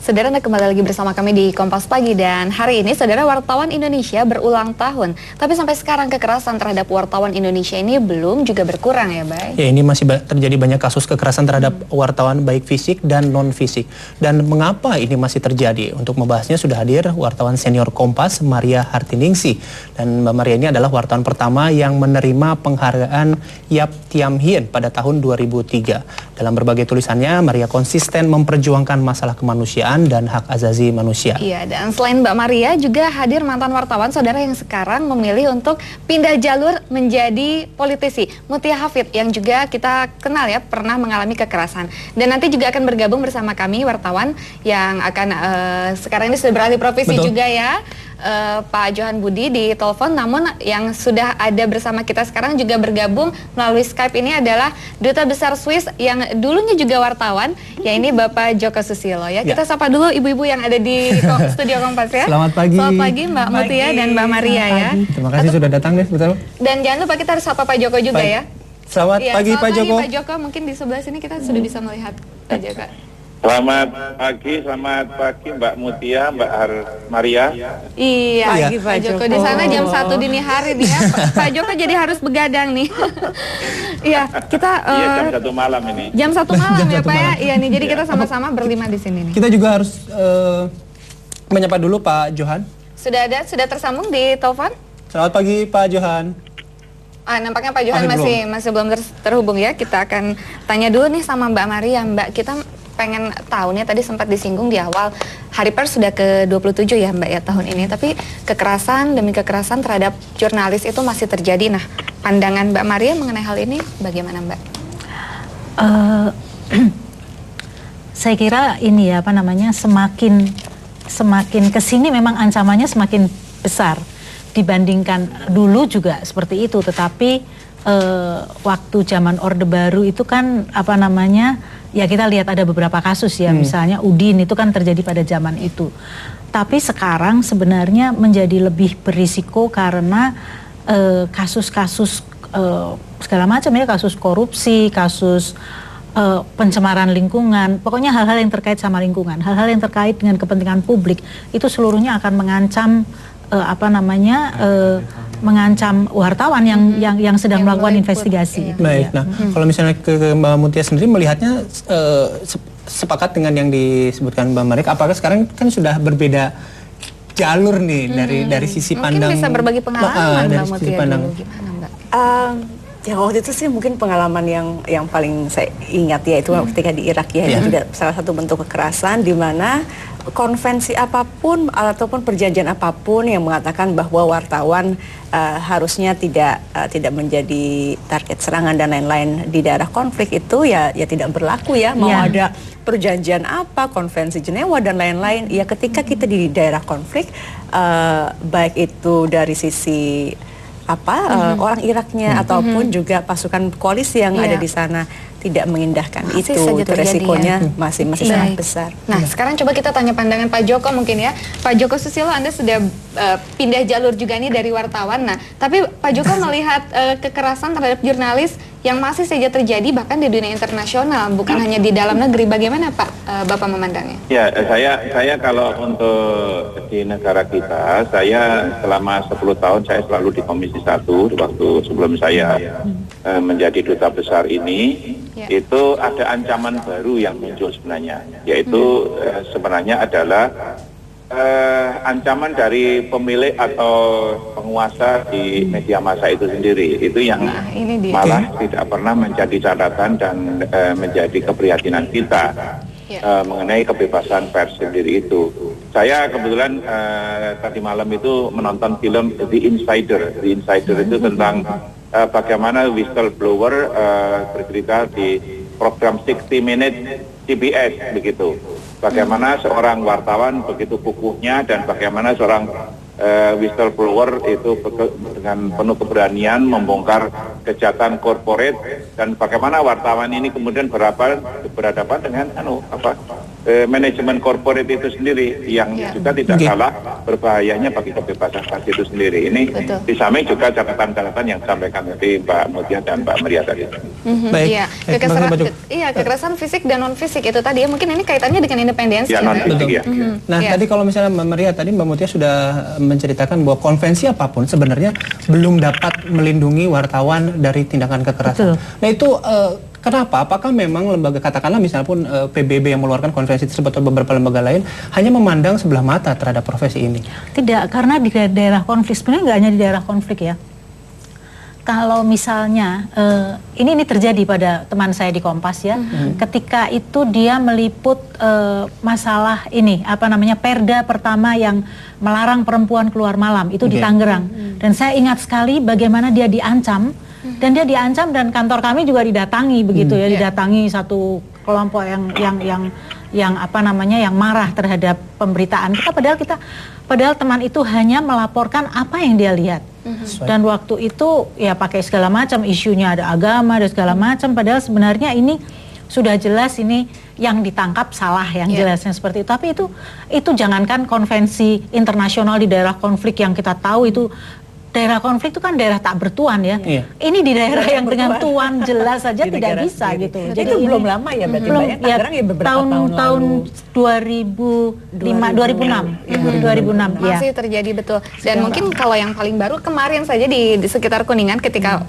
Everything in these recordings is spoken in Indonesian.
Saudara, Anda kembali lagi bersama kami di Kompas Pagi, dan hari ini saudara, wartawan Indonesia berulang tahun. Tapi sampai sekarang kekerasan terhadap wartawan Indonesia ini belum juga berkurang ya, Bay? Ya, ini masih terjadi banyak kasus kekerasan terhadap wartawan baik fisik dan non-fisik. Dan mengapa ini masih terjadi? Untuk membahasnya sudah hadir wartawan senior Kompas, Maria Hartiningsih. Dan Mbak Maria ini adalah wartawan pertama yang menerima penghargaan Yap Thiam Hien pada tahun 2003. Dalam berbagai tulisannya, Maria konsisten memperjuangkan masalah kemanusiaan dan hak asasi manusia. Iya, dan selain Mbak Maria juga hadir mantan wartawan saudara yang sekarang memilih untuk pindah jalur menjadi politisi, Mutia Hafid, yang juga kita kenal ya pernah mengalami kekerasan. Dan nanti juga akan bergabung bersama kami wartawan yang akan sekarang ini sudah beralih profesi. Betul. Juga ya. Pak Johan Budi di telepon, namun yang sudah ada bersama kita sekarang juga bergabung melalui Skype ini adalah Duta Besar Swiss yang dulunya juga wartawan, ya ini Bapak Joko Susilo ya. Kita sapa dulu ibu-ibu yang ada di studio Kompas ya. Selamat pagi. Selamat pagi Mbak Mutia dan Mbak Maria ya. Terima kasih sudah datang deh, betul. Dan jangan lupa kita harus sapa Pak Joko juga ya. Selamat pagi Pak Joko. Pak Joko, mungkin di sebelah sini kita sudah bisa melihat Pak Joko. Selamat pagi Mbak Mutia, Mbak Maria. Iya, Pak Joko di sana jam 1 dini hari nih ya. Pak Joko jadi harus begadang nih. Iya, kita jam 1 malam ini. Jam 1 malam ya Pak ya. Iya nih, jadi kita sama-sama berlima di sini nih. Kita juga harus menyapa dulu Pak Johan. Sudah tersambung di telepon? Selamat pagi Pak Johan. Nampaknya Pak Johan masih belum terhubung ya. Kita akan tanya dulu nih sama Mbak Maria. Mbak, kita pengen tahu nih, tadi sempat disinggung di awal, Hari Pers sudah ke-27 ya Mbak ya tahun ini, tapi kekerasan demi kekerasan terhadap jurnalis itu masih terjadi. Nah, pandangan Mbak Maria mengenai hal ini bagaimana Mbak? Saya kira ini ya, semakin kesini memang ancamannya semakin besar dibandingkan dulu juga seperti itu, tetapi waktu zaman Orde Baru itu kan ya kita lihat ada beberapa kasus ya, misalnya Udin itu kan terjadi pada zaman itu. Tapi sekarang sebenarnya menjadi lebih berisiko karena kasus-kasus segala macam ya, kasus korupsi, kasus pencemaran lingkungan, pokoknya hal-hal yang terkait sama lingkungan, hal-hal yang terkait dengan kepentingan publik itu seluruhnya akan mengancam mengancam wartawan yang sedang melakukan investigasi. Baik, nah kalau misalnya ke Mbak Mutia sendiri melihatnya sepakat dengan yang disebutkan Mbak Maria, apakah sekarang kan sudah berbeda jalur nih dari sisi pandang? Mungkin bisa berbagi pengalaman Mbak Mutia gimana Mbak? Ya waktu itu sih mungkin pengalaman yang paling saya ingat ya itu ketika di Irak ya, itu juga salah satu bentuk kekerasan di mana konvensi apapun ataupun perjanjian apapun yang mengatakan bahwa wartawan harusnya tidak menjadi target serangan dan lain-lain di daerah konflik itu ya tidak berlaku ya, mau ada perjanjian apa, konvensi Jenewa dan lain-lain ya, ketika kita di daerah konflik baik itu dari sisi orang Iraknya ataupun juga pasukan koalisi yang ada di sana tidak mengindahkan itu resikonya masih sangat besar. Nah, sekarang coba kita tanya pandangan Pak Joko mungkin ya. Pak Joko Susilo, Anda sudah pindah jalur juga nih dari wartawan. Nah, tapi Pak Joko melihat kekerasan terhadap jurnalis yang masih saja terjadi bahkan di dunia internasional, bukan hanya di dalam negeri. Bagaimana Pak Bapak memandangnya? Ya, saya kalau untuk di negara kita, saya selama 10 tahun saya selalu di Komisi 1 waktu sebelum saya menjadi duta besar ini. Itu ada ancaman baru yang muncul sebenarnya, yaitu sebenarnya adalah ancaman dari pemilik atau penguasa di media massa itu sendiri, itu yang malah tidak pernah menjadi catatan dan menjadi keprihatinan kita mengenai kebebasan pers sendiri itu. Saya kebetulan tadi malam itu menonton film The Insider. The Insider itu tentang bagaimana whistleblower bercerita di program 60 Minutes CBS begitu. Bagaimana seorang wartawan begitu kukuhnya dan bagaimana seorang whistleblower itu dengan penuh keberanian membongkar kejahatan korporat, dan bagaimana wartawan ini kemudian berhadapan dengan manajemen korporat itu sendiri yang juga tidak kalah berbahayanya bagi kebebasan pers itu sendiri. Ini di samping juga catatan-catatan yang disampaikan tadi Mbak Mutia dan Mbak Maria tadi. Baik. Kekerasan fisik dan non fisik itu tadi ya, mungkin ini kaitannya dengan independensi. Ya, non fisik ya. Nah, tadi kalau misalnya Mbak Maria tadi, Mbak Mutia sudah menceritakan bahwa konvensi apapun sebenarnya belum dapat melindungi wartawan dari tindakan kekerasan. Nah, itu kenapa? Apakah memang lembaga, katakanlah misalnya pun PBB yang mengeluarkan konvensi tersebut atau beberapa lembaga lain hanya memandang sebelah mata terhadap profesi ini? Tidak, karena di daerah konflik, sebenarnya nggak hanya di daerah konflik ya. Kalau misalnya ini terjadi pada teman saya di Kompas ya, ketika itu dia meliput masalah ini perda pertama yang melarang perempuan keluar malam itu di Tangerang, dan saya ingat sekali bagaimana dia diancam, dan dia diancam dan kantor kami juga didatangi begitu ya, didatangi satu kelompok yang marah terhadap pemberitaan kita, padahal teman itu hanya melaporkan apa yang dia lihat. Dan waktu itu ya pakai segala macam isunya, ada agama dan segala macam, padahal sebenarnya ini sudah jelas ini yang ditangkap salah, yang jelasnya seperti itu. Tapi itu jangankan konvensi internasional di daerah konflik yang kita tahu itu, daerah konflik itu kan daerah tak bertuan ya. Ini di daerah yang dengan tuan jelas saja tidak bisa sendiri. Gitu. Jadi itu belum lama ya berarti belum, ya tahun 2006 masih terjadi betul. Dan mungkin kalau yang paling baru kemarin saja di sekitar Kuningan ketika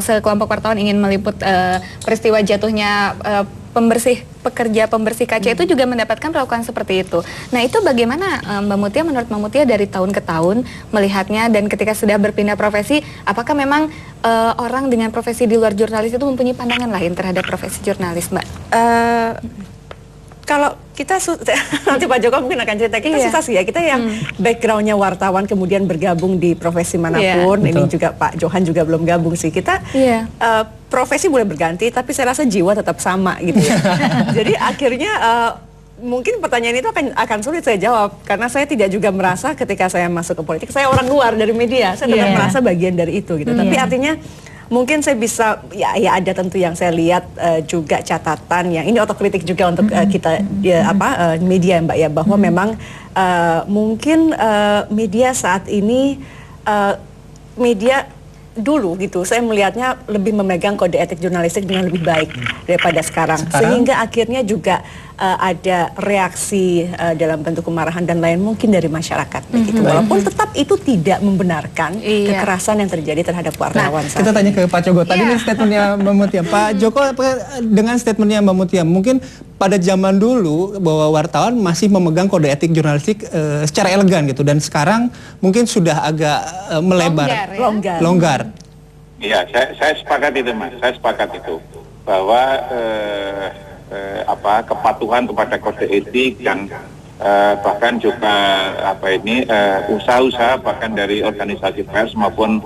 sekelompok wartawan ingin meliput peristiwa jatuhnya pekerja pembersih kaca itu juga mendapatkan perlakuan seperti itu. Nah, itu bagaimana Mbak Mutia, menurut Mbak Mutia dari tahun ke tahun melihatnya, dan ketika sudah berpindah profesi, apakah memang orang dengan profesi di luar jurnalis itu mempunyai pandangan lain terhadap profesi jurnalis, Mbak? Kalau kita nanti Pak Joko mungkin akan cerita, kita susah sih ya, kita yang backgroundnya wartawan kemudian bergabung di profesi manapun, ini juga Pak Johan juga belum gabung sih, kita profesi boleh berganti tapi saya rasa jiwa tetap sama gitu ya. Jadi akhirnya mungkin pertanyaan itu akan sulit saya jawab, karena saya tidak juga merasa ketika saya masuk ke politik saya orang luar dari media, saya tetap merasa bagian dari itu gitu. Tapi artinya mungkin saya bisa ya ada tentu yang saya lihat juga catatan yang ini otokritik juga untuk kita media Mbak ya, bahwa memang mungkin media saat ini media dulu gitu saya melihatnya lebih memegang kode etik jurnalistik dengan lebih baik daripada sekarang. Sehingga akhirnya juga ada reaksi dalam bentuk kemarahan dan lain mungkin dari masyarakat begitu. Walaupun tetap itu tidak membenarkan kekerasan yang terjadi terhadap wartawan. Kita tanya ke Pak Joko. Tadi ini statementnya Mbak Mutia. Pak Joko, dengan statementnya Mbak Mutia, mungkin pada zaman dulu bahwa wartawan masih memegang kode etik jurnalistik secara elegan gitu, dan sekarang mungkin sudah agak melebar, longgar. Iya, saya sepakat itu, Mas. Saya sepakat itu bahwa kepatuhan kepada kode etik dan bahkan juga usaha-usaha bahkan dari organisasi pers maupun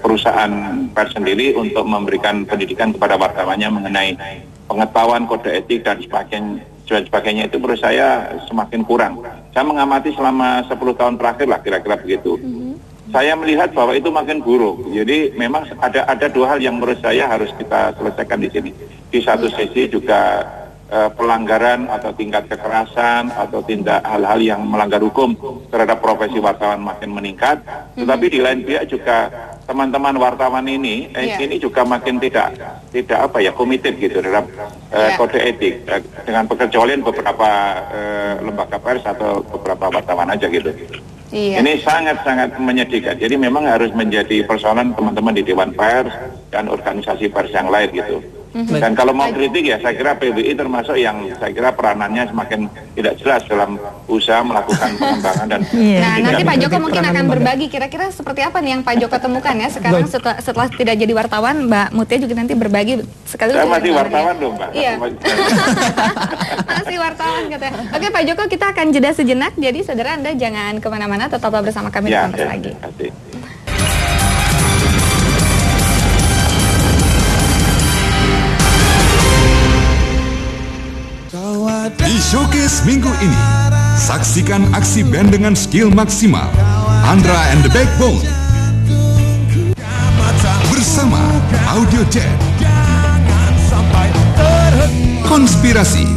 perusahaan pers sendiri untuk memberikan pendidikan kepada wartawannya mengenai pengetahuan kode etik dan sebagainya itu menurut saya semakin kurang. Saya mengamati selama 10 tahun terakhir lah kira-kira begitu. Saya melihat bahwa itu makin buruk. Jadi memang ada dua hal yang menurut saya harus kita selesaikan di sini. Di satu sisi juga pelanggaran atau tingkat kekerasan atau tindak hal-hal yang melanggar hukum terhadap profesi wartawan makin meningkat. Tetapi di lain pihak juga teman-teman wartawan ini juga makin tidak komited gitu terhadap kode etik dengan pengecualian beberapa lembaga pers atau beberapa wartawan aja gitu. Ini sangat-sangat menyedihkan. Jadi memang harus menjadi persoalan teman-teman di Dewan Pers dan organisasi pers yang lain gitu. Dan kalau mau kritik ya saya kira PBI termasuk yang saya kira peranannya semakin tidak jelas dalam usaha melakukan pengembangan dan nanti Pak Joko mungkin akan berbagi kira-kira seperti apa nih yang Pak Joko temukan ya sekarang setelah tidak jadi wartawan. Mbak Mutia juga nanti berbagi sekali. Saya masih wartawan loh, Mbak. Iya. Masih wartawan katanya. Oke Pak Joko, kita akan jeda sejenak, jadi saudara Anda jangan kemana-mana, tetaplah bersama kami di Kompas Pagi. Di Showcase minggu ini, Saksikan aksi band dengan skill maksimal. Andra and the Backbone bersama Audio Jet. Konspirasi.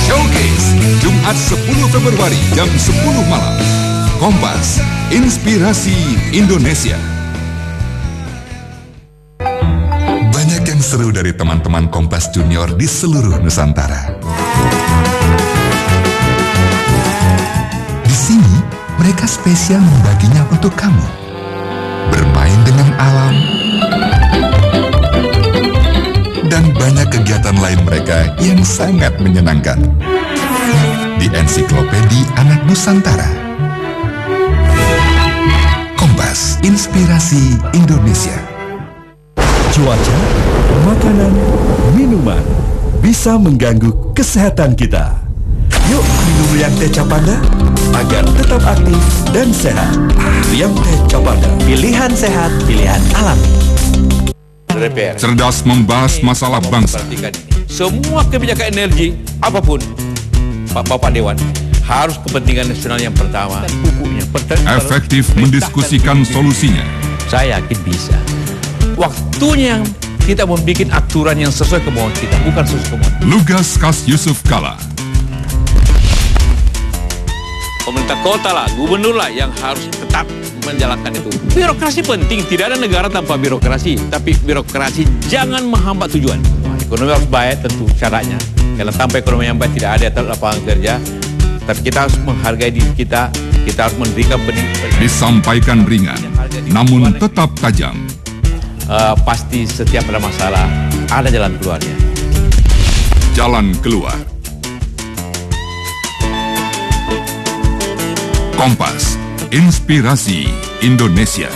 Showcase Jumat 10 Februari jam 10 malam. Kompas, Inspirasi Indonesia. Banyak yang seru dari teman-teman Kompas Junior di seluruh Nusantara. Di sini, mereka spesial membaginya untuk kamu. Bermain dengan alam, dan banyak kegiatan lain mereka yang sangat menyenangkan. Di Ensiklopedia Anak Nusantara. Kompas, Inspirasi Indonesia. Cuaca, makanan, minuman bisa mengganggu kesehatan kita. Yuk minum Riang Teh Capanda agar tetap aktif dan sehat. Riang Teh Capanda, pilihan sehat, pilihan alami. Cerdas membahas masalah bangsa. Semua kebijakan energi apapun, Bapak Dewan, harus kepentingan nasional yang pertama. Efektif mendiskusikan solusinya. Saya yakin bisa. Waktunya kita membuat aturan yang sesuai kemauan kita, bukan sesuai kemauan. Lugas Kas Yusuf Kala. Pemerintah kota lah, gubernur lah yang harus tetap menjalankan itu. Birokrasi penting, tidak ada negara tanpa birokrasi. Tapi birokrasi jangan menghambat tujuan. Ekonomi harus baik tentu syaratnya. Kalau tanpa ekonomi yang baik tidak ada lapangan kerja. Tapi kita harus menghargai diri kita harus memberikan pendidikan. Disampaikan ringan, namun tetap tajam. Pasti setiap ada masalah, ada jalan keluarnya. Jalan keluar. Kompas, Inspirasi Indonesia.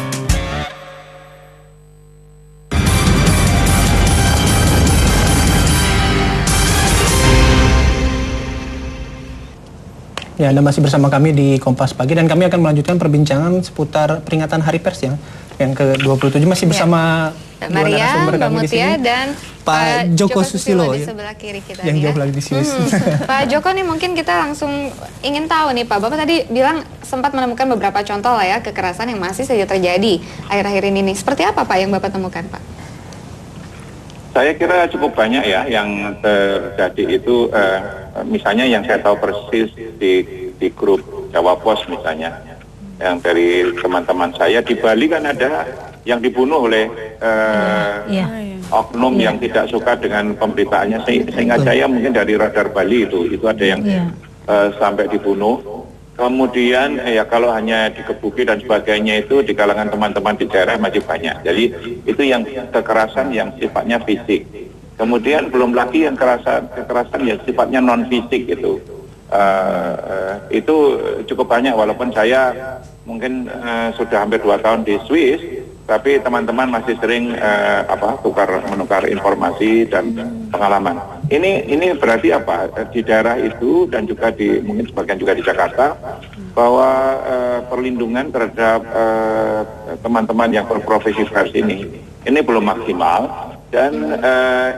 Ya, Anda masih bersama kami di Kompas Pagi dan kami akan melanjutkan perbincangan seputar peringatan Hari Pers ya. Yang ke-27 masih bersama Mbak Maria, Mbak Mutia, dan Pak Joko Susilo di ya, sebelah kiri kita yang jauh lagi di sini. Pak Joko nih, mungkin kita langsung ingin tahu nih Pak, Bapak tadi bilang sempat menemukan beberapa contoh lah ya kekerasan yang masih saja terjadi akhir-akhir ini nih. Seperti apa Pak yang Bapak temukan Pak? Saya kira cukup banyak ya yang terjadi itu, misalnya yang saya tahu persis di grup Jawa Pos misalnya, yang dari teman-teman saya di Bali kan ada yang dibunuh oleh oknum yang tidak suka dengan pemberitaannya, sehingga saya mungkin dari Radar Bali itu ada yang sampai dibunuh. Kemudian ya kalau hanya dikebuki dan sebagainya itu di kalangan teman-teman di daerah masih banyak. Jadi itu yang kekerasan yang sifatnya fisik. Kemudian belum lagi yang kekerasan yang sifatnya non fisik itu. Itu cukup banyak, walaupun saya mungkin sudah hampir 2 tahun di Swiss, tapi teman-teman masih sering menukar informasi dan pengalaman. Ini berarti apa? Di daerah itu dan juga mungkin sebagian juga di Jakarta, bahwa perlindungan terhadap teman-teman yang berprofesi pers ini belum maksimal, dan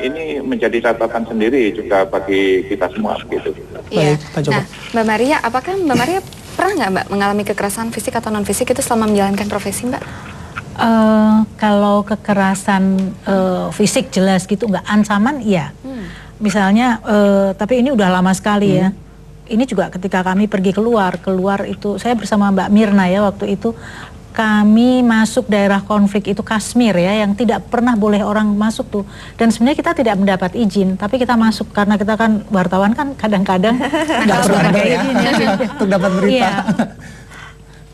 ini menjadi catatan sendiri juga bagi kita semua begitu. Iya. Nah, Mbak Maria, apakah Mbak Maria pernah nggak Mbak mengalami kekerasan fisik atau non fisik itu selama menjalankan profesi Mbak? Kalau kekerasan fisik jelas gitu, nggak ancaman, iya. Misalnya, tapi ini udah lama sekali ya. Ini juga ketika kami pergi keluar itu, saya bersama Mbak Mirna ya waktu itu, kami masuk daerah konflik itu Kashmir ya, yang tidak pernah boleh orang masuk tuh. Dan sebenarnya kita tidak mendapat izin, tapi kita masuk karena kita kan wartawan kan kadang-kadang nggak perlu ada izin ya untuk dapat berita. Iya.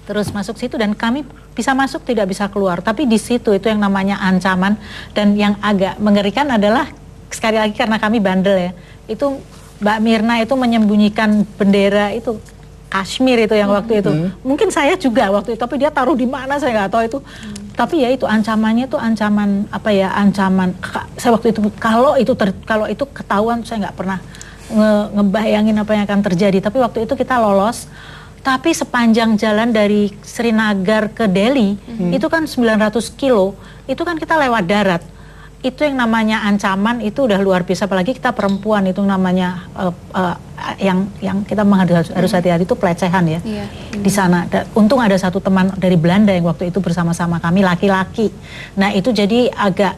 Terus masuk situ dan kami bisa masuk tidak bisa keluar. Tapi di situ itu yang namanya ancaman, dan yang agak mengerikan adalah sekali lagi karena kami bandel ya. Itu Mbak Mirna itu menyembunyikan bendera itu Kashmir itu yang waktu itu. Mungkin saya juga waktu itu, tapi dia taruh di mana saya nggak tahu itu. Tapi ya itu ancamannya itu ancaman apa ya, ancaman. Saya waktu itu kalau itu ketahuan saya nggak pernah ngebayangin apa yang akan terjadi. Tapi waktu itu kita lolos. Tapi sepanjang jalan dari Srinagar ke Delhi itu kan 900 kilo, itu kan kita lewat darat. itu yang namanya ancaman itu udah luar biasa, apalagi kita perempuan itu namanya yang kita harus hati-hati itu pelecehan ya. Di sana untung ada satu teman dari Belanda yang waktu itu bersama-sama kami, laki-laki. Nah itu jadi agak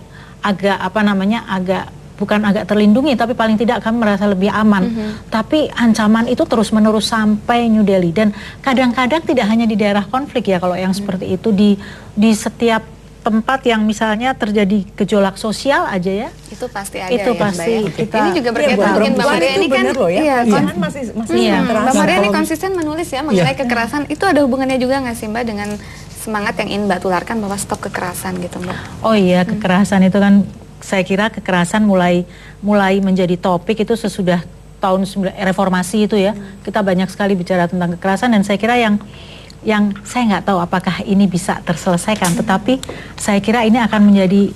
bukan agak terlindungi, tapi paling tidak kami merasa lebih aman. Tapi ancaman itu terus-menerus sampai New Delhi, dan kadang-kadang tidak hanya di daerah konflik ya, kalau yang seperti itu di setiap tempat yang misalnya terjadi gejolak sosial aja ya, itu pasti ada itu ya, pasti Mbak, ya? kita Ini juga berkaitan mungkin Mbak Maria ini kan loh ya, masih Mbak Maria ini konsisten menulis ya mengenai kekerasan. Itu ada hubungannya juga nggak sih Mbak dengan semangat yang ingin Mbak tularkan bahwa stop kekerasan gitu Mbak? Oh iya, kekerasan itu kan saya kira kekerasan mulai menjadi topik itu sesudah tahun reformasi itu ya. Kita banyak sekali bicara tentang kekerasan, dan saya kira yang saya nggak tahu apakah ini bisa terselesaikan, tetapi saya kira ini akan menjadi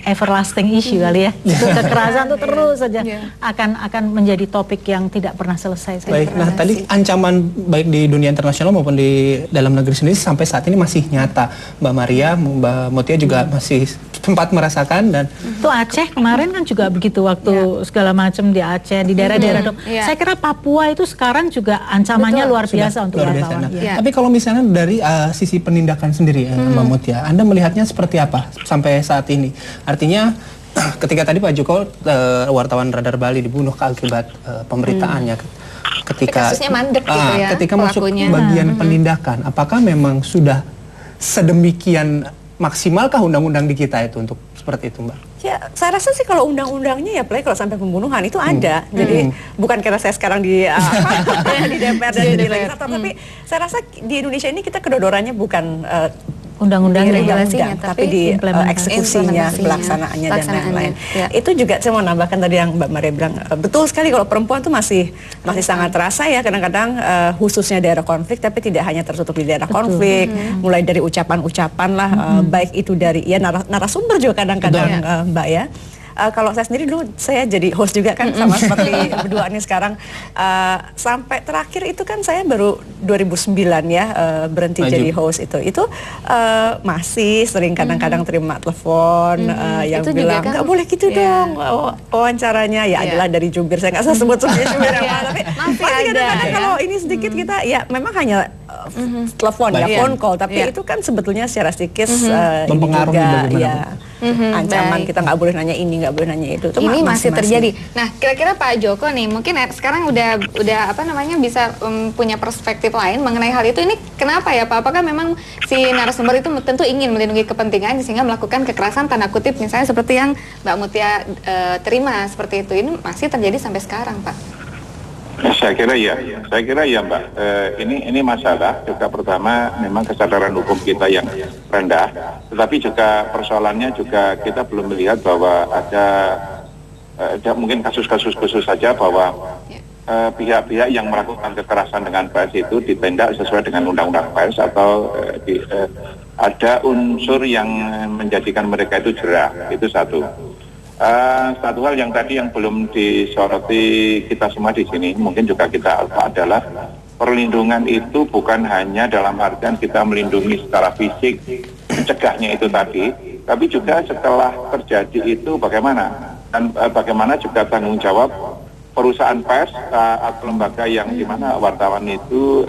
everlasting issue kali ya. Kekerasan itu terus saja akan menjadi topik yang tidak pernah selesai. Baik, nah tadi ancaman baik di dunia internasional maupun di dalam negeri sendiri sampai saat ini masih nyata. Mbak Maria, Mbak Mutia juga masih sempat merasakan, dan itu Aceh kemarin kan juga begitu, waktu segala macam di Aceh, di daerah-daerah dong. Saya kira Papua itu sekarang juga ancamannya luar biasa untuk wartawan. Tapi kalau misalnya dari sisi penindakan sendiri, Mbak Mutia, Anda melihatnya seperti apa sampai saat ini? Artinya ketika tadi Pak Joko, wartawan Radar Bali dibunuh akibat pemberitaannya, ketika kasusnya mandek gitu ya, ketika masuk bagian penindakan, apakah memang sudah sedemikian maksimalkah undang-undang di kita itu untuk seperti itu, Mbak? Ya, saya rasa sih kalau undang-undangnya ya, kalau sampai pembunuhan itu ada. Jadi bukan karena saya sekarang di DPR dan di legislator, tapi saya rasa di Indonesia ini kita kedodorannya bukan undang-undang regulasinya, tapi di eksekusinya, pelaksanaannya dan lain-lain. Itu juga saya mau nambahkan tadi yang Mbak Maria bilang, betul sekali kalau perempuan tuh masih sangat terasa ya, kadang-kadang khususnya daerah konflik, tapi tidak hanya tertutup di daerah konflik, mulai dari ucapan-ucapan lah, baik itu dari narasumber juga kadang-kadang Mbak ya. Kalau saya sendiri dulu saya jadi host juga kan, sama seperti berdua ini sekarang, sampai terakhir itu kan saya baru 2009 ya berhenti jadi host itu masih sering kadang-kadang terima telepon yang itu bilang nggak boleh gitu dong wawancaranya ya, adalah dari jubir, saya nggak usah sebut jubir apa, tapi masih kadang-kadang kalau ini sedikit kita ya memang hanya telepon ya, phone call, tapi itu kan sebetulnya secara psikis mempengaruhi juga ya, ancaman kita nggak boleh nanya ini, nggak boleh nanya itu ini masih terjadi. Nah, kira-kira Pak Joko nih mungkin sekarang udah bisa punya perspektif lain mengenai hal itu. Ini kenapa ya Pak? Apakah memang si narasumber itu tentu ingin melindungi kepentingan sehingga melakukan kekerasan tanda kutip misalnya seperti yang Mbak Mutia terima seperti itu, ini masih terjadi sampai sekarang Pak? Saya kira ya Mbak, ini masalah juga pertama memang kesadaran hukum kita yang rendah, tetapi juga persoalannya juga kita belum melihat bahwa ada mungkin kasus-kasus khusus saja bahwa pihak-pihak yang melakukan kekerasan dengan pers itu ditindak sesuai dengan undang-undang pers, atau ada unsur yang menjadikan mereka itu jerah, itu satu. Satu hal yang tadi yang belum disoroti kita semua di sini, mungkin juga kita adalah perlindungan itu bukan hanya dalam artian kita melindungi secara fisik, mencegahnya itu tadi, tapi juga setelah terjadi itu bagaimana, dan bagaimana juga tanggung jawab perusahaan pers atau lembaga yang dimana wartawan itu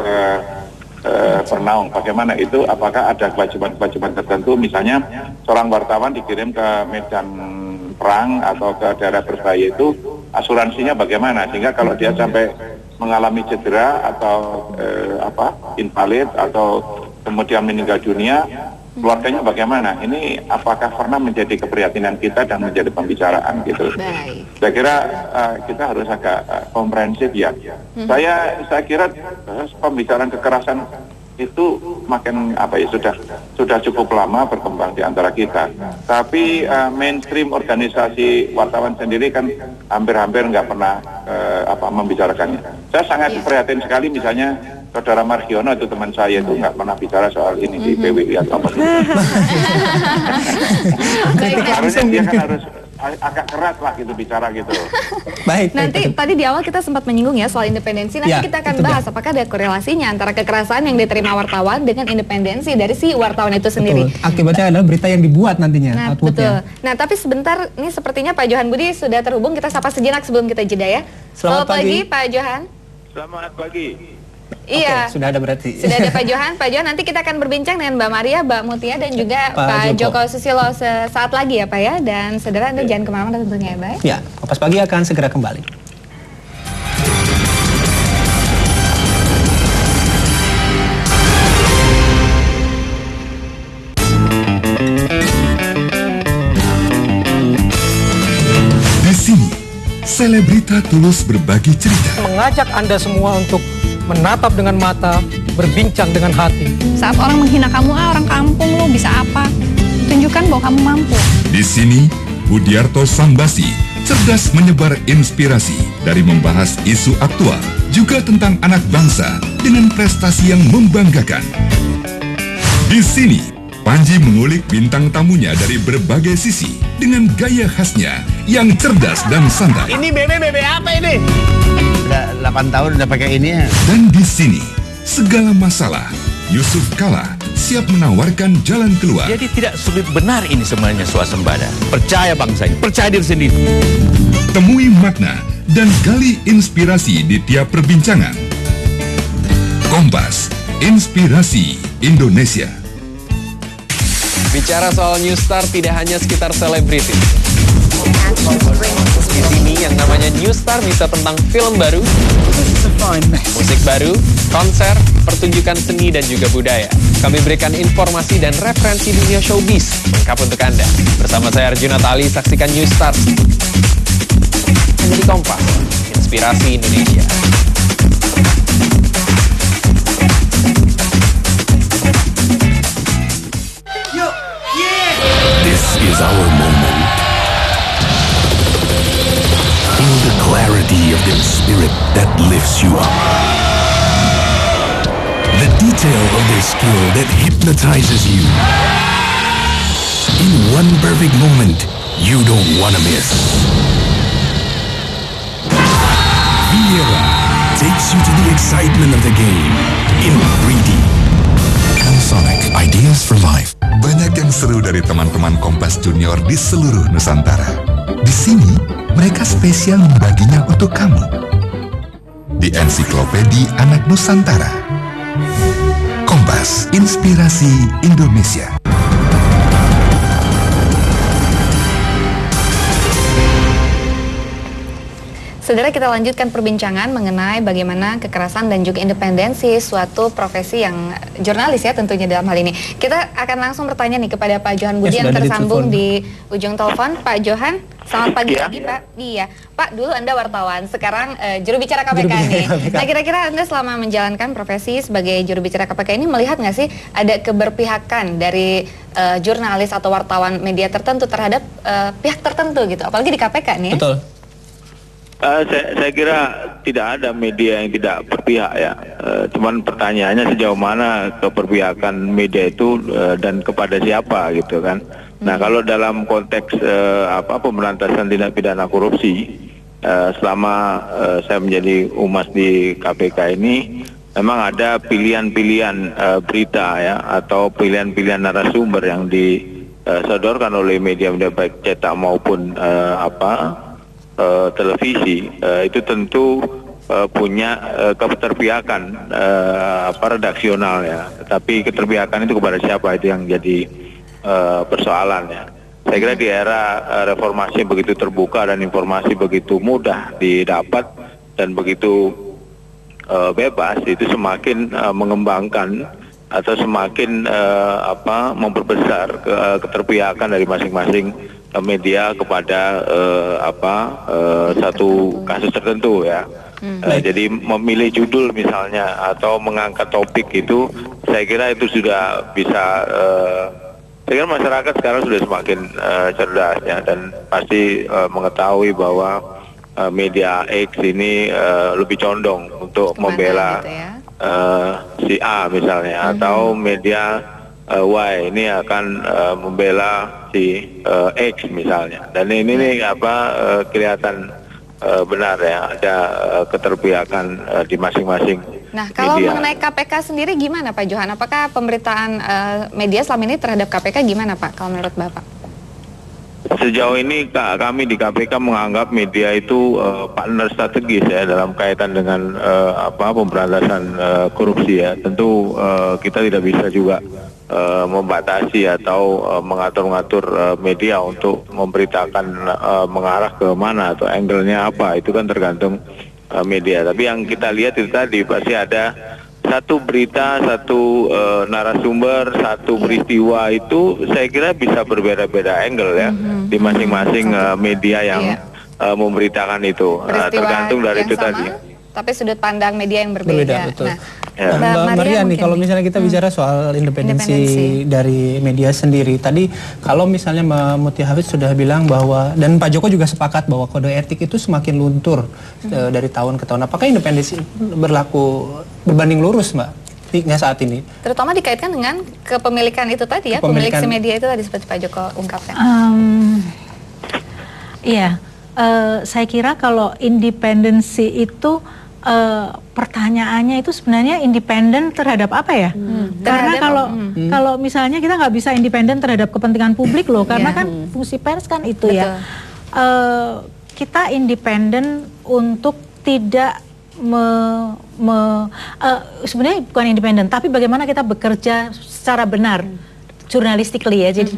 bernaung, bagaimana itu, apakah ada kewajiban-kewajiban tertentu, misalnya seorang wartawan dikirim ke medan perang atau ke daerah berbahaya itu asuransinya bagaimana, sehingga kalau dia sampai mengalami cedera atau invalid atau kemudian meninggal dunia, keluarganya bagaimana? Ini apakah pernah menjadi keprihatinan kita dan menjadi pembicaraan gitu. Saya kira kita harus agak komprehensif ya. Saya kira pembicaraan kekerasan itu makin sudah cukup lama berkembang di antara kita. Tapi mainstream organisasi wartawan sendiri kan hampir-hampir nggak pernah membicarakannya. Saya sangat prihatin sekali misalnya Saudara Margiono, itu teman saya, itu nggak pernah bicara soal ini di PWI atau apa. Harusnya dia kan agak keras lah gitu bicara gitu. Baik. Nanti tadi di awal kita sempat menyinggung ya soal independensi. Nanti Ya, kita akan itu bahas apakah ada korelasinya antara kekerasan yang diterima wartawan dengan independensi dari si wartawan itu sendiri. Betul. Akibatnya adalah berita yang dibuat nantinya, Nah, outputnya. betul. Nah, tapi sebentar, ini sepertinya Pak Johan Budi sudah terhubung. Kita sapa sejenak sebelum kita jeda ya. Selamat pagi. Pak Johan. Selamat pagi. Iya. Oke, sudah ada berarti. Sudah ada Pak Johan. Pak Johan, nanti kita akan berbincang dengan Mbak Maria, Mbak Mutia, dan juga Pak Pak Joko Joko Susilo sesaat lagi ya Pak ya. Dan saudara Anda jangan kemana-mana tentunya ya Pak. Ya, Kompas Pagi akan segera kembali. Di sini, selebrita tulus berbagi cerita. Mengajak Anda semua untuk menatap dengan mata, berbincang dengan hati. Saat orang menghina kamu, orang kampung lo bisa apa? Tunjukkan bahwa kamu mampu. Di sini, Budiarto Sambasi cerdas menyebar inspirasi dari membahas isu aktual, juga tentang anak bangsa dengan prestasi yang membanggakan. Di sini, Panji mengulik bintang tamunya dari berbagai sisi dengan gaya khasnya yang cerdas dan santai. Ini bebe apa ini? Udah 8 tahun udah pakai ini ya. Dan di sini, segala masalah, Yusuf Kala siap menawarkan jalan keluar. Jadi tidak sulit benar ini sebenarnya swasembada. Percaya bangsa ini, percaya diri sendiri. Temui makna dan gali inspirasi di tiap perbincangan. Kompas, Inspirasi Indonesia. Bicara soal New Star tidak hanya sekitar selebriti. Di sini yang namanya New Star bisa tentang film baru, musik baru, konser, pertunjukan seni dan juga budaya. Kami berikan informasi dan referensi dunia showbiz lengkap untuk Anda. Bersama saya Arjuna Tali, saksikan New Star menjadi Kompas, Inspirasi Indonesia. This is our moment. Feel the clarity of the spirit that lifts you up. The detail of their skill that hypnotizes you. In one perfect moment, you don't want to miss. Viera takes you to the excitement of the game in 3D. Panasonic, ideas for life. Banyak yang seru dari teman-teman Kompas Junior di seluruh Nusantara. Di sini, mereka spesial membaginya untuk kamu. Di Ensiklopedi Anak Nusantara. Kompas, Inspirasi Indonesia. Saudara, kita lanjutkan perbincangan mengenai bagaimana kekerasan dan juga independensi suatu profesi yang jurnalis ya tentunya dalam hal ini. Kita akan langsung bertanya nih kepada Pak Johan Budi yang tersambung di ujung telepon. Pak Johan, selamat pagi lagi Pak. Iya, Pak, dulu Anda wartawan, sekarang juru bicara KPK nih. Nah, kira-kira Anda selama menjalankan profesi sebagai juru bicara KPK ini melihat nggak sih ada keberpihakan dari jurnalis atau wartawan media tertentu terhadap pihak tertentu gitu, apalagi di KPK nih? Betul. Saya kira tidak ada media yang tidak berpihak ya. Cuman pertanyaannya sejauh mana keberpihakan media itu dan kepada siapa gitu kan. Nah, kalau dalam konteks pemberantasan tindak pidana korupsi, selama saya menjadi humas di KPK ini, memang ada pilihan-pilihan berita ya atau pilihan-pilihan narasumber yang disodorkan oleh media-media baik cetak maupun televisi, itu tentu punya keterpihakan redaksional ya. Tapi keterpihakan itu kepada siapa, itu yang jadi persoalan ya. Saya kira di era reformasi begitu terbuka dan informasi begitu mudah didapat dan begitu bebas, itu semakin mengembangkan atau semakin memperbesar keterpihakan dari masing-masing media kepada satu kasus tertentu ya. Jadi memilih judul misalnya atau mengangkat topik itu, saya kira itu sudah bisa. Saya kira masyarakat sekarang sudah semakin cerdas ya, dan pasti mengetahui bahwa media X ini lebih condong untuk membela si A misalnya, atau media Y ini akan membela si X misalnya, dan ini nih kelihatan benar ya ada keterpihakan di masing-masing. Nah, kalau media. mengenai KPK sendiri gimana Pak Johan? Apakah pemberitaan media selama ini terhadap KPK gimana Pak kalau menurut Bapak? Sejauh ini kami di KPK menganggap media itu partner strategis ya dalam kaitan dengan pemberantasan korupsi ya. Tentu kita tidak bisa juga membatasi atau mengatur-ngatur media untuk memberitakan mengarah ke mana atau angle-nya apa, itu kan tergantung media. Tapi yang kita lihat itu tadi pasti ada satu berita, satu narasumber, satu peristiwa itu saya kira bisa berbeda-beda angle ya di masing-masing media yang memberitakan itu. Tergantung dari itu sama, tadi. Tapi sudut pandang media yang berbeda. Betul. Nah, Mbak Maria nih, kalau misalnya kita bicara soal independensi dari media sendiri, tadi kalau misalnya Mbak Mutia Hafid sudah bilang bahwa, dan Pak Joko juga sepakat bahwa kode etik itu semakin luntur dari tahun ke tahun. Apakah independensi berlaku berbanding lurus, Mbak, hingga saat ini? Terutama dikaitkan dengan kepemilikan itu tadi ya, pemilik si media itu tadi seperti Pak Joko ungkapkan. Iya, saya kira kalau independensi itu pertanyaannya itu sebenarnya independen terhadap apa ya? Karena kalau misalnya kita nggak bisa independen terhadap kepentingan publik loh, karena kan fungsi pers kan itu ya. Kita independen untuk tidak sebenarnya bukan independen, tapi bagaimana kita bekerja secara benar. Journalistically ya, jadi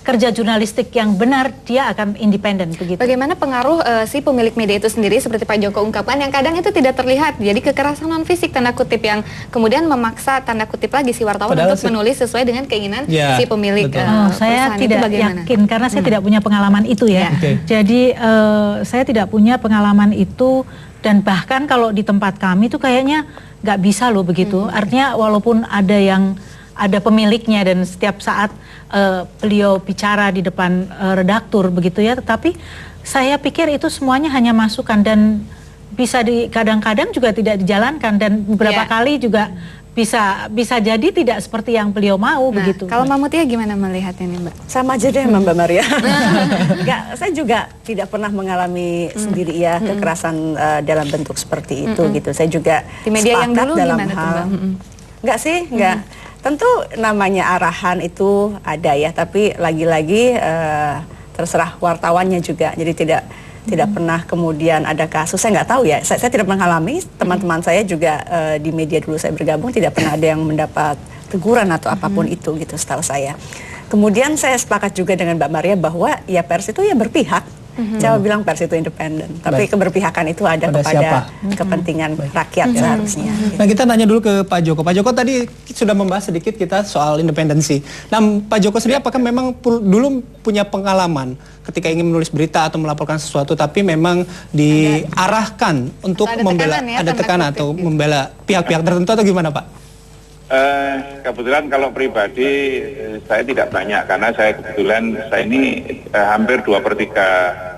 kerja jurnalistik yang benar, dia akan independen begitu. Bagaimana pengaruh si pemilik media itu sendiri seperti Pak Joko ungkapkan yang kadang itu tidak terlihat, jadi kekerasan non fisik tanda kutip yang kemudian memaksa tanda kutip lagi si wartawan untuk menulis sesuai dengan keinginan si pemilik. Saya tidak yakin karena saya tidak punya pengalaman itu ya. Jadi saya tidak punya pengalaman itu, dan bahkan kalau di tempat kami tuh kayaknya nggak bisa loh begitu. Artinya walaupun ada pemiliknya dan setiap saat beliau bicara di depan redaktur begitu ya, tetapi saya pikir itu semuanya hanya masukan dan bisa kadang-kadang juga tidak dijalankan, dan beberapa kali juga bisa jadi tidak seperti yang beliau mau begitu. Kalau Mbak Mutia gimana melihatnya nih, Mbak? Sama aja deh sama Mbak Maria. Saya juga tidak pernah mengalami sendiri ya kekerasan dalam bentuk seperti itu gitu. Saya juga di media yang dulu dalam gimana tuh, Mbak? Enggak sih, enggak. Tentu namanya arahan itu ada ya, tapi lagi-lagi terserah wartawannya juga. Jadi tidak pernah kemudian ada kasus, saya nggak tahu ya, saya tidak mengalami. Teman-teman saya juga di media dulu saya bergabung tidak pernah ada yang mendapat teguran atau apapun itu gitu setahu saya. Kemudian saya sepakat juga dengan Mbak Maria bahwa ya pers itu ya berpihak. Saya bilang pers itu independen, tapi keberpihakan itu ada kepada kepentingan rakyat seharusnya. Nah, kita tanya dulu ke Pak Joko. Pak Joko tadi sudah membahas sedikit kita soal independensi. Nah, Pak Joko sendiri apakah memang dulu punya pengalaman ketika ingin menulis berita atau melaporkan sesuatu, tapi memang diarahkan untuk membela, ada tekanan atau membela pihak-pihak tertentu atau gimana, Pak? Kebetulan kalau pribadi saya tidak banyak, karena saya ini hampir 2/3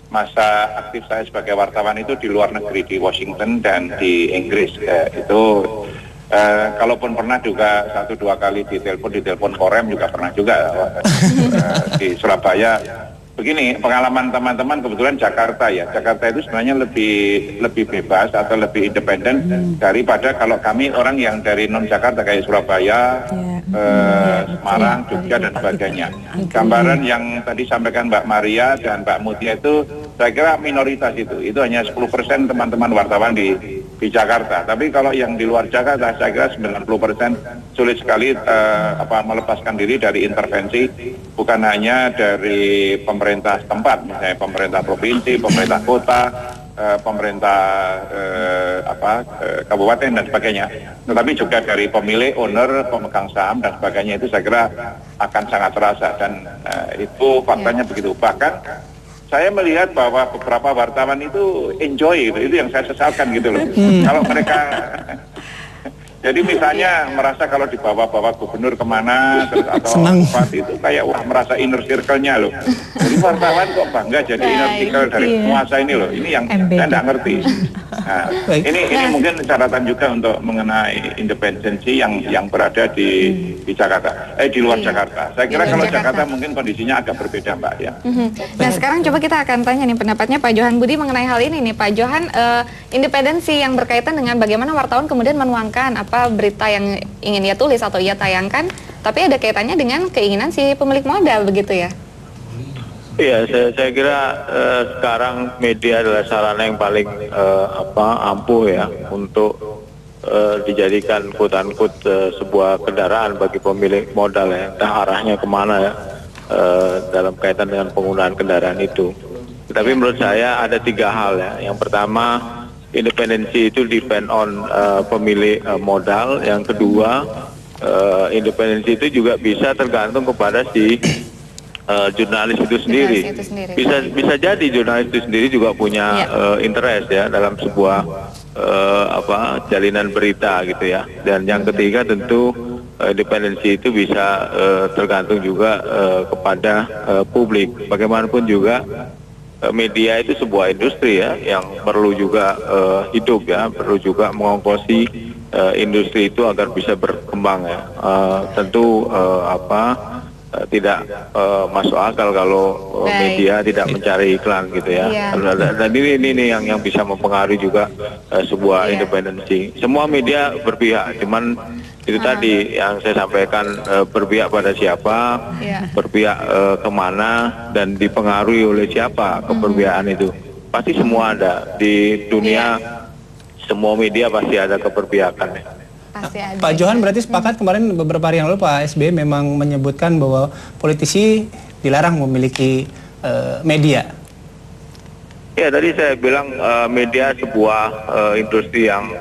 masa aktif saya sebagai wartawan itu di luar negeri, di Washington dan di Inggris. Kalaupun pernah juga 1-2 kali ditelepon Korem juga pernah juga di Surabaya. Begini, pengalaman teman-teman kebetulan Jakarta ya. Jakarta itu sebenarnya lebih bebas atau lebih independen daripada kalau kami orang yang dari non Jakarta kayak Surabaya, Semarang, Jogja dan sebagainya. Gambaran yang tadi sampaikan Mbak Maria dan Mbak Mutia itu saya kira minoritas itu hanya 10% teman-teman wartawan di Jakarta. Tapi kalau yang di luar Jakarta saya kira 90% sulit sekali melepaskan diri dari intervensi, bukan hanya dari pemerintah tempat, misalnya pemerintah provinsi, pemerintah kota, pemerintah kabupaten dan sebagainya, tetapi juga dari pemilik, owner, pemegang saham dan sebagainya. Itu saya kira akan sangat terasa, dan itu faktanya begitu. Bahkan saya melihat bahwa beberapa wartawan itu enjoy, itu yang saya sesalkan gitu loh. Kalau mereka Jadi misalnya merasa kalau dibawa-bawa gubernur kemana terus atau bupati itu kayak wah merasa inner circle-nya loh. Jadi wartawan kok bangga jadi inner circle dari penguasa ini loh. Ini yang saya nggak ngerti. Nah, ini mungkin catatan juga untuk mengenai independensi yang berada di Jakarta, di luar Jakarta. Saya kira kalau Jakarta mungkin kondisinya agak berbeda, Mbak ya. Nah sekarang coba kita akan tanya nih pendapatnya Pak Johan Budi mengenai hal ini nih Pak Johan, independensi yang berkaitan dengan bagaimana wartawan kemudian menuangkan apa berita yang ingin ia tulis atau ia tayangkan, tapi ada kaitannya dengan keinginan si pemilik modal begitu ya? Iya, saya kira sekarang media adalah sarana yang paling ampuh ya untuk dijadikan quote-unquote sebuah kendaraan bagi pemilik modal ya, entah arahnya kemana ya dalam kaitan dengan penggunaan kendaraan itu. Tapi menurut saya ada 3 hal ya. Yang pertama, independensi itu depend on pemilik modal. Yang kedua, independensi itu juga bisa tergantung kepada si jurnalis itu sendiri. Bisa jadi jurnalis itu sendiri juga punya interest ya dalam sebuah jalinan berita gitu ya. Dan yang ketiga tentu independensi itu bisa tergantung juga kepada publik. Bagaimanapun juga media itu sebuah industri ya yang perlu juga hidup ya, perlu juga mengongkosi industri itu agar bisa berkembang ya. Tentu tidak masuk akal kalau media tidak mencari iklan gitu ya. Dan ini yang bisa mempengaruhi juga sebuah independensi. Semua media berpihak, cuman itu tadi yang saya sampaikan, berpihak pada siapa, berpihak kemana, dan dipengaruhi oleh siapa keberpihakan itu. Pasti semua ada di dunia, semua media pasti ada keberpihakannya. Pak Johan berarti sepakat kemarin beberapa hari yang lalu Pak SBY memang menyebutkan bahwa politisi dilarang memiliki media. Ya, tadi saya bilang media sebuah industri yang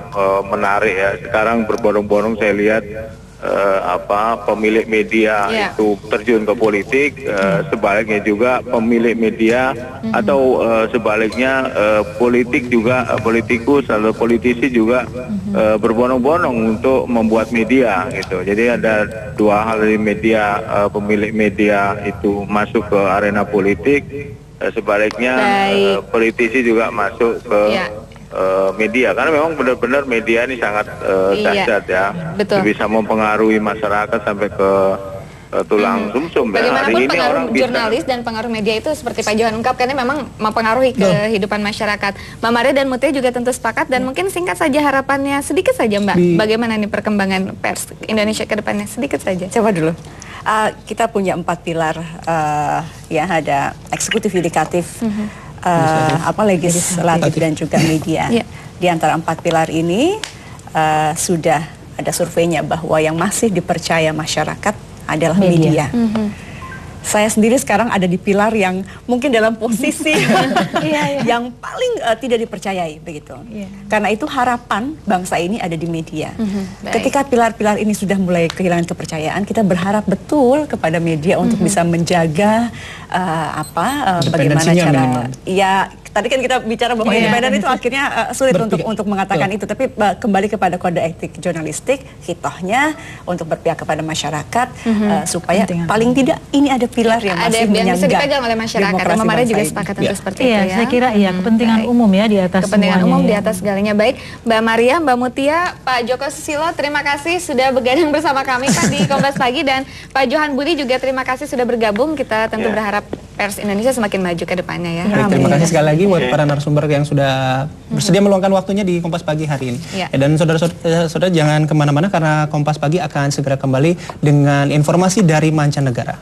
menarik ya. Sekarang berbondong-bondong saya lihat pemilik media itu terjun ke politik, sebaliknya juga pemilik media atau sebaliknya politikus atau politisi juga berbondong-bondong untuk membuat media gitu. Jadi ada 2 hal dari media, pemilik media itu masuk ke arena politik, sebaliknya politisi juga masuk ke media, karena memang benar-benar media ini sangat dahsyat ya. Bisa mempengaruhi masyarakat sampai ke tulang sumsum ya. Bagaimanapun pengaruh jurnalis dan pengaruh media itu seperti Pak Johan ungkapkannya memang mempengaruhi kehidupan masyarakat. Mbak Maria dan Mutia juga tentu sepakat, dan mungkin singkat saja harapannya sedikit saja Mbak, bagaimana nih perkembangan pers Indonesia ke depannya sedikit saja. Coba dulu. Kita punya 4 pilar, ya ada eksekutif, yudikatif, legislatif dan juga media. Di antara 4 pilar ini sudah ada surveinya bahwa yang masih dipercaya masyarakat adalah media. Saya sendiri sekarang ada di pilar yang mungkin dalam posisi yang paling tidak dipercayai begitu. Karena itu harapan bangsa ini ada di media. Ketika pilar-pilar ini sudah mulai kehilangan kepercayaan, kita berharap betul kepada media untuk bisa menjaga bagaimana cara tadi kan kita bicara bahwa independen itu akhirnya sulit untuk mengatakan itu, tapi kembali kepada kode etik jurnalistik, hitohnya untuk berpihak kepada masyarakat supaya paling tidak ini ada pilar yang masih menyangga bisa dipegang oleh masyarakat. Mbak Maria juga sepakat untuk seperti itu ya. Saya kira kepentingan umum ya di atas kepentingan semuanya, umum di atas segalanya. Baik, Mbak Maria, Mbak Mutia, Pak Joko Susilo, terima kasih sudah bergabung bersama kami Pak di Kompas Pagi, dan Pak Johan Budi juga terima kasih sudah bergabung. Kita tentu berharap pers Indonesia semakin maju ke depannya ya. Terima kasih sekali lagi buat para narasumber yang sudah bersedia meluangkan waktunya di Kompas Pagi hari ini. Dan saudara-saudara jangan kemana-mana karena Kompas Pagi akan segera kembali dengan informasi dari mancanegara.